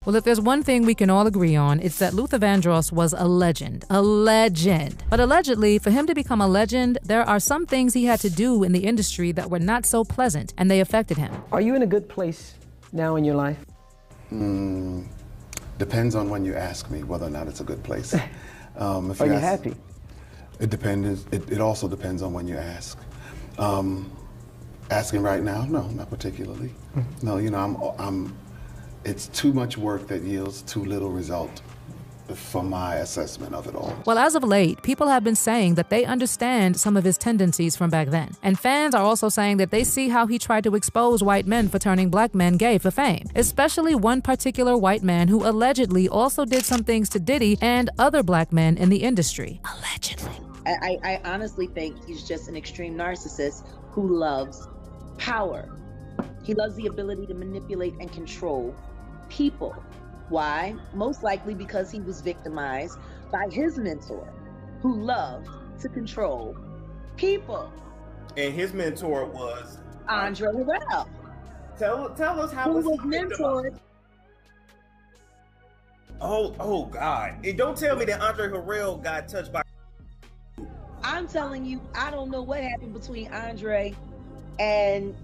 Well, if there's one thing we can all agree on, it's that Luther Vandross was a legend. A legend. But allegedly, for him to become a legend, there are some things he had to do in the industry that were not so pleasant, and they affected him. Are you in a good place now in your life? Depends on when you ask me whether or not it's a good place. Are you happy? It depends. It also depends on when you ask. Asking right now, no, not particularly. No, you know, it's too much work that yields too little result from my assessment of it all. Well, as of late, people have been saying that they understand some of his tendencies from back then. And fans are also saying that they see how he tried to expose white men for turning black men gay for fame, especially one particular white man who allegedly also did some things to Diddy and other black men in the industry. Allegedly. I honestly think he's just an extreme narcissist who loves power. He loves the ability to manipulate and control people. Why? Most likely because he was victimized by his mentor, who loved to control people. And his mentor was Andre Harrell. Tell us how who was mentored. Oh God! And don't tell me that Andre Harrell got touched by. I'm telling you, I don't know what happened between Andre and.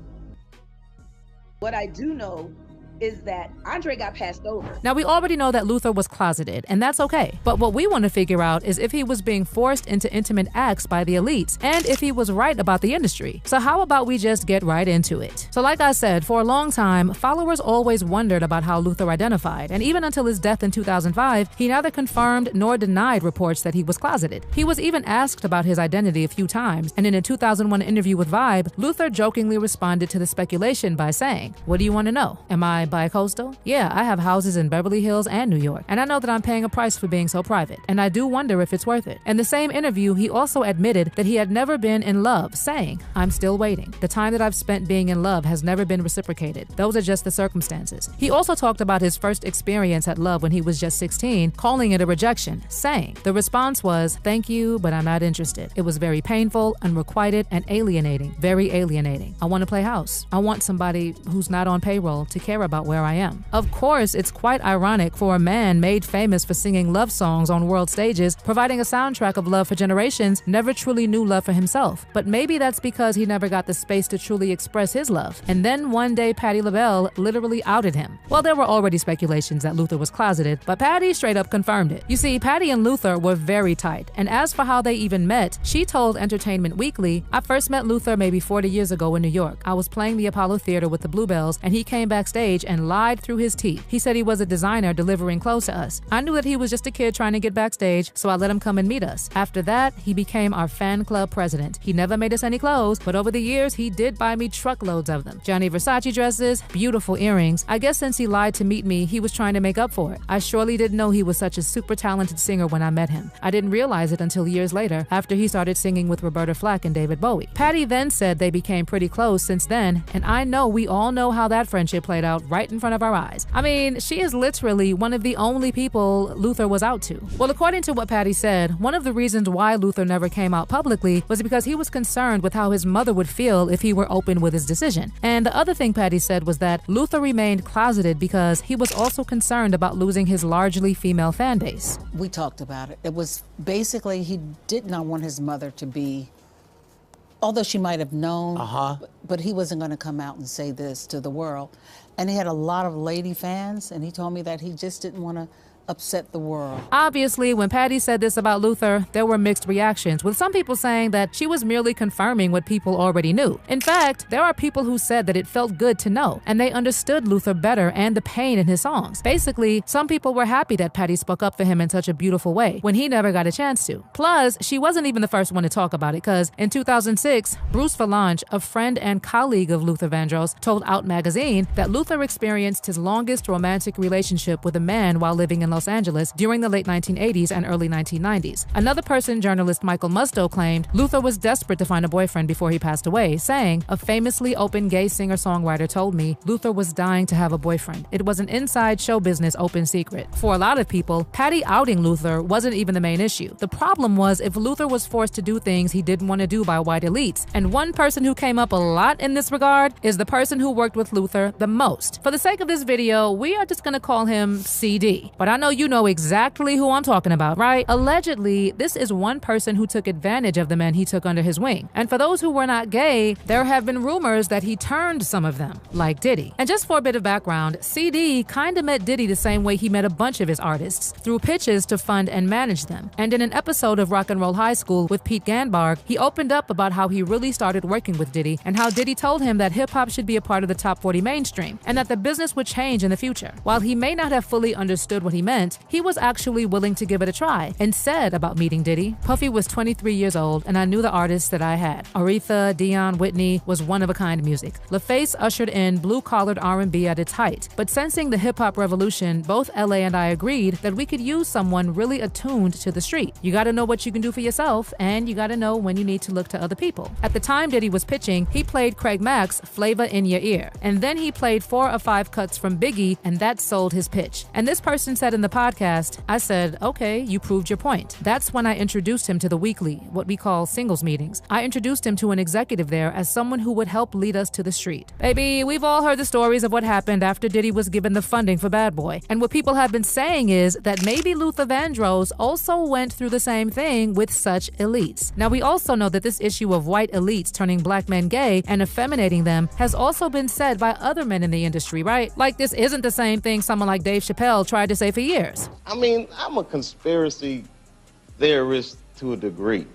What I do know is that Andre got passed over. Now, we already know that Luther was closeted, and that's okay. But what we want to figure out is if he was being forced into intimate acts by the elites, and if he was right about the industry. So how about we just get right into it? So like I said, for a long time, followers always wondered about how Luther identified, and even until his death in 2005, he neither confirmed nor denied reports that he was closeted. He was even asked about his identity a few times, and in a 2001 interview with Vibe, Luther jokingly responded to the speculation by saying, "What do you want to know? Am I bi-coastal? Yeah, I have houses in Beverly Hills and New York, and I know that I'm paying a price for being so private, and I do wonder if it's worth it." In the same interview, he also admitted that he had never been in love, saying, "I'm still waiting. The time that I've spent being in love has never been reciprocated. Those are just the circumstances." He also talked about his first experience at love when he was just 16, calling it a rejection, saying, "The response was, 'Thank you, but I'm not interested. It was very painful, unrequited, and alienating, very alienating. I want to play house. I want somebody who's not on payroll to care about where I am." Of course, it's quite ironic for a man made famous for singing love songs on world stages, providing a soundtrack of love for generations, never truly knew love for himself. But maybe that's because he never got the space to truly express his love. And then one day, Patti LaBelle literally outed him. Well, there were already speculations that Luther was closeted, but Patti straight up confirmed it. You see, Patti and Luther were very tight, and as for how they even met, she told Entertainment Weekly, "I first met Luther maybe 40 years ago in New York. I was playing the Apollo Theater with the Bluebells, and he came backstage and lied through his teeth. He said he was a designer delivering clothes to us. I knew that he was just a kid trying to get backstage, so I let him come and meet us. After that, he became our fan club president. He never made us any clothes, but over the years, he did buy me truckloads of them. Gianni Versace dresses, beautiful earrings. I guess since he lied to meet me, he was trying to make up for it. I surely didn't know he was such a super talented singer when I met him. I didn't realize it until years later, after he started singing with Roberta Flack and David Bowie." Patti then said they became pretty close since then, and I know we all know how that friendship played out right in front of our eyes. I mean, she is literally one of the only people Luther was out to. Well, according to what Patti said, one of the reasons why Luther never came out publicly was because he was concerned with how his mother would feel if he were open with his decision. And the other thing Patti said was that Luther remained closeted because he was also concerned about losing his largely female fan base. We talked about it. It was basically he did not want his mother to be, although she might have known, but he wasn't going to come out and say this to the world. And he had a lot of lady fans, and he told me that he just didn't want to upset the world. Obviously, when Patti said this about Luther, there were mixed reactions, with some people saying that she was merely confirming what people already knew. In fact, there are people who said that it felt good to know, and they understood Luther better and the pain in his songs. Basically, some people were happy that Patti spoke up for him in such a beautiful way when he never got a chance to. Plus, she wasn't even the first one to talk about it, because in 2006, Bruce Valanche, a friend and colleague of Luther Vandross, told Out magazine that Luther experienced his longest romantic relationship with a man while living in Los Los Angeles during the late 1980s and early 1990s. Another person, journalist Michael Musto, claimed Luther was desperate to find a boyfriend before he passed away, saying, "A famously open gay singer-songwriter told me Luther was dying to have a boyfriend. It was an inside show business open secret." For a lot of people, Patty outing Luther wasn't even the main issue. The problem was if Luther was forced to do things he didn't want to do by white elites. And one person who came up a lot in this regard is the person who worked with Luther the most. For the sake of this video, we are just gonna call him CD. But I know you know exactly who I'm talking about, right? Allegedly, this is one person who took advantage of the men he took under his wing. And for those who were not gay, there have been rumors that he turned some of them, like Diddy. And just for a bit of background, CD kinda met Diddy the same way he met a bunch of his artists, through pitches to fund and manage them. And in an episode of Rock and Roll High School with Pete Ganbarg, he opened up about how he really started working with Diddy and how Diddy told him that hip-hop should be a part of the top 40 mainstream and that the business would change in the future. While he may not have fully understood what he meant, he was actually willing to give it a try and said about meeting Diddy, "Puffy was 23 years old and I knew the artists that I had. Aretha, Dionne, Whitney was one-of-a-kind music. LaFace ushered in blue-collared R&B at its height. But sensing the hip-hop revolution, both LA and I agreed that we could use someone really attuned to the street. You gotta know what you can do for yourself and you gotta know when you need to look to other people." At the time Diddy was pitching, he played Craig Mack's Flavor in Your Ear. And then he played 4 or 5 cuts from Biggie, and that sold his pitch. And this person said in the podcast, "I said, okay, you proved your point. That's when I introduced him to the weekly, what we call singles meetings. I introduced him to an executive there as someone who would help lead us to the street." Baby, we've all heard the stories of what happened after Diddy was given the funding for Bad Boy. And what people have been saying is that maybe Luther Vandross also went through the same thing with such elites. Now, we also know that this issue of white elites turning black men gay and effeminating them has also been said by other men in the industry, right? Like this isn't the same thing someone like Dave Chappelle tried to say for years. I mean, I'm a conspiracy theorist to a degree.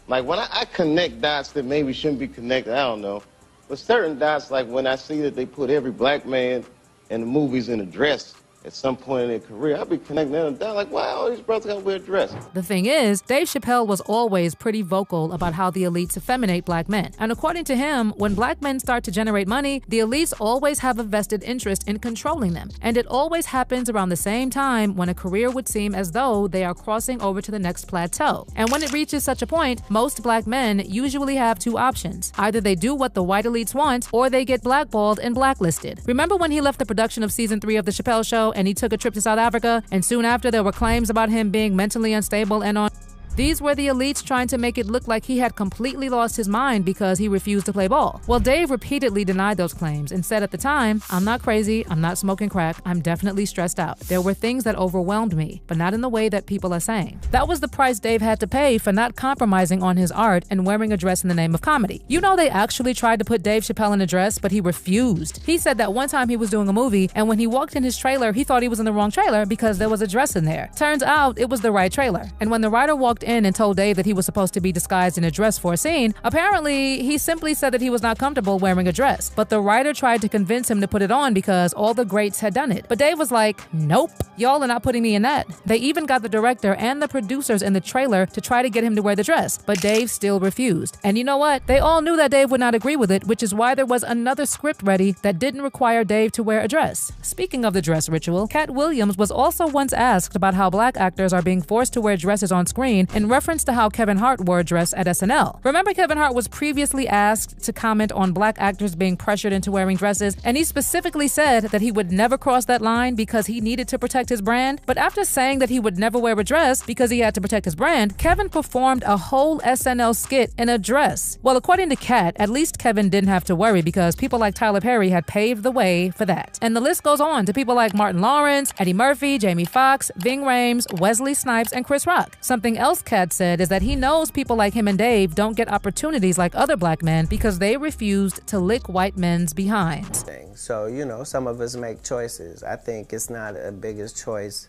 Like when I connect dots that maybe shouldn't be connected, I don't know. But certain dots, like when I see that they put every black man in the movies in a dress at some point in their career, I'll be connecting them down like, wow, all these brothers gotta wear a dress. The thing is, Dave Chappelle was always pretty vocal about how the elites effeminate black men. And according to him, when black men start to generate money, the elites always have a vested interest in controlling them. And it always happens around the same time when a career would seem as though they are crossing over to the next plateau. And when it reaches such a point, most black men usually have 2 options. Either they do what the white elites want, or they get blackballed and blacklisted. Remember when he left the production of season 3 of The Chappelle Show and he took a trip to South Africa, and soon after there were claims about him being mentally unstable and on? These were the elites trying to make it look like he had completely lost his mind because he refused to play ball. Well, Dave repeatedly denied those claims and said at the time, "I'm not crazy, I'm not smoking crack, I'm definitely stressed out. There were things that overwhelmed me, but not in the way that people are saying." That was the price Dave had to pay for not compromising on his art and wearing a dress in the name of comedy. You know, they actually tried to put Dave Chappelle in a dress, but he refused. He said that one time he was doing a movie, and when he walked in his trailer, he thought he was in the wrong trailer because there was a dress in there. Turns out it was the right trailer. And when the writer walked in and told Dave that he was supposed to be disguised in a dress for a scene, apparently he simply said that he was not comfortable wearing a dress. But the writer tried to convince him to put it on because all the greats had done it. But Dave was like, "Nope, y'all are not putting me in that." They even got the director and the producers in the trailer to try to get him to wear the dress, but Dave still refused. And you know what? They all knew that Dave would not agree with it, which is why there was another script ready that didn't require Dave to wear a dress. Speaking of the dress ritual, Cat Williams was also once asked about how black actors are being forced to wear dresses on screen in reference to how Kevin Hart wore a dress at SNL. Remember, Kevin Hart was previously asked to comment on black actors being pressured into wearing dresses, and he specifically said that he would never cross that line because he needed to protect his brand. But after saying that he would never wear a dress because he had to protect his brand, Kevin performed a whole SNL skit in a dress. Well, according to Kat, at least Kevin didn't have to worry because people like Tyler Perry had paved the way for that. And the list goes on to people like Martin Lawrence, Eddie Murphy, Jamie Foxx, Ving Rhames, Wesley Snipes, and Chris Rock. Something else Kat said is that he knows people like him and Dave don't get opportunities like other black men because they refused to lick white men's behinds. So, you know, some of us make choices. I think it's not a biggest choice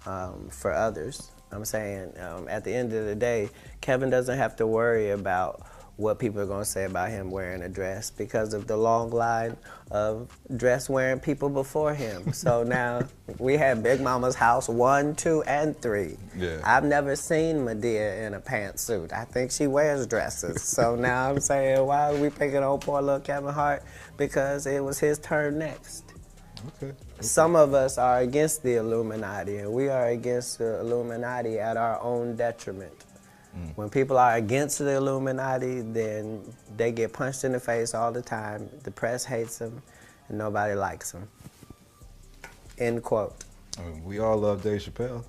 for others. I'm saying at the end of the day, Kevin doesn't have to worry about what people are going to say about him wearing a dress because of the long line of dress-wearing people before him. So now we have Big Mama's house 1, 2, and 3. Yeah. I've never seen Madea in a pantsuit. I think she wears dresses. So now I'm saying, why are we picking on poor little Kevin Hart? Because it was his turn next. Okay. Some of us are against the Illuminati, and we are against the Illuminati at our own detriment. When people are against the Illuminati, then they get punched in the face all the time. The press hates them, and nobody likes them. End quote. We all love Dave Chappelle.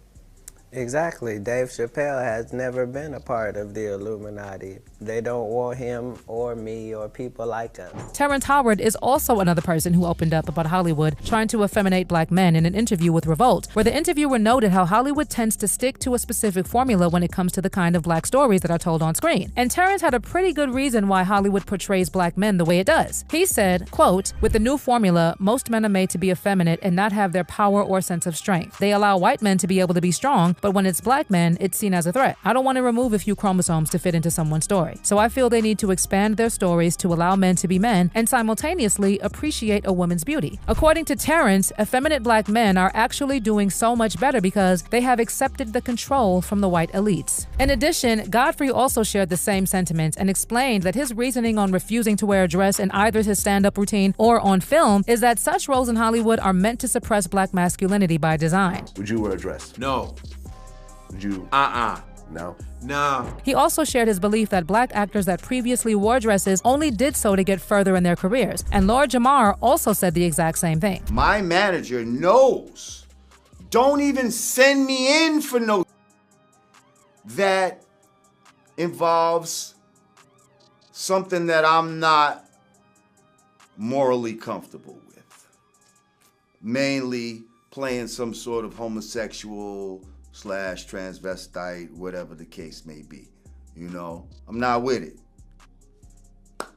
Exactly. Dave Chappelle has never been a part of the Illuminati. They don't want him or me or people like us. Terrence Howard is also another person who opened up about Hollywood trying to effeminate black men in an interview with Revolt, where the interviewer noted how Hollywood tends to stick to a specific formula when it comes to the kind of black stories that are told on screen. And Terrence had a pretty good reason why Hollywood portrays black men the way it does. He said, quote, "With the new formula, most men are made to be effeminate and not have their power or sense of strength. They allow white men to be able to be strong, but when it's black men, it's seen as a threat. I don't want to remove a few chromosomes to fit into someone's story. So I feel they need to expand their stories to allow men to be men and simultaneously appreciate a woman's beauty." According to Terrence, effeminate black men are actually doing so much better because they have accepted the control from the white elites. In addition, Godfrey also shared the same sentiments and explained that his reasoning on refusing to wear a dress in either his stand-up routine or on film is that such roles in Hollywood are meant to suppress black masculinity by design. Would you wear a dress? No. Would you? No? No. He also shared his belief that black actors that previously wore dresses only did so to get further in their careers. And Lord Jamar also said the exact same thing. My manager knows. Don't even send me in for no that involves something that I'm not morally comfortable with. Mainly playing some sort of homosexual / transvestite, whatever the case may be. You know, I'm not with it.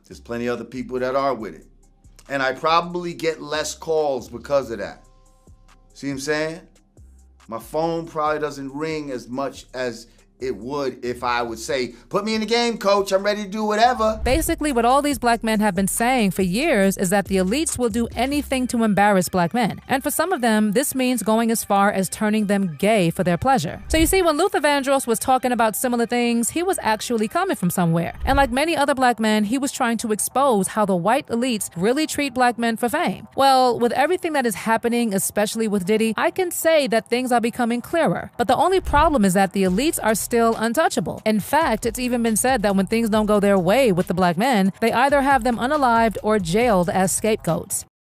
There's plenty of other people that are with it. And I probably get less calls because of that. See what I'm saying? My phone probably doesn't ring as much as it would if I would say, "Put me in the game, coach, I'm ready to do whatever." Basically, what all these black men have been saying for years is that the elites will do anything to embarrass black men. And for some of them, this means going as far as turning them gay for their pleasure. So you see, when Luther Vandross was talking about similar things, he was actually coming from somewhere. And like many other black men, he was trying to expose how the white elites really treat black men for fame. Well, with everything that is happening, especially with Diddy, I can say that things are becoming clearer. But the only problem is that the elites are still untouchable. In fact, it's even been said that when things don't go their way with the black men, they either have them unalived or jailed as scapegoats.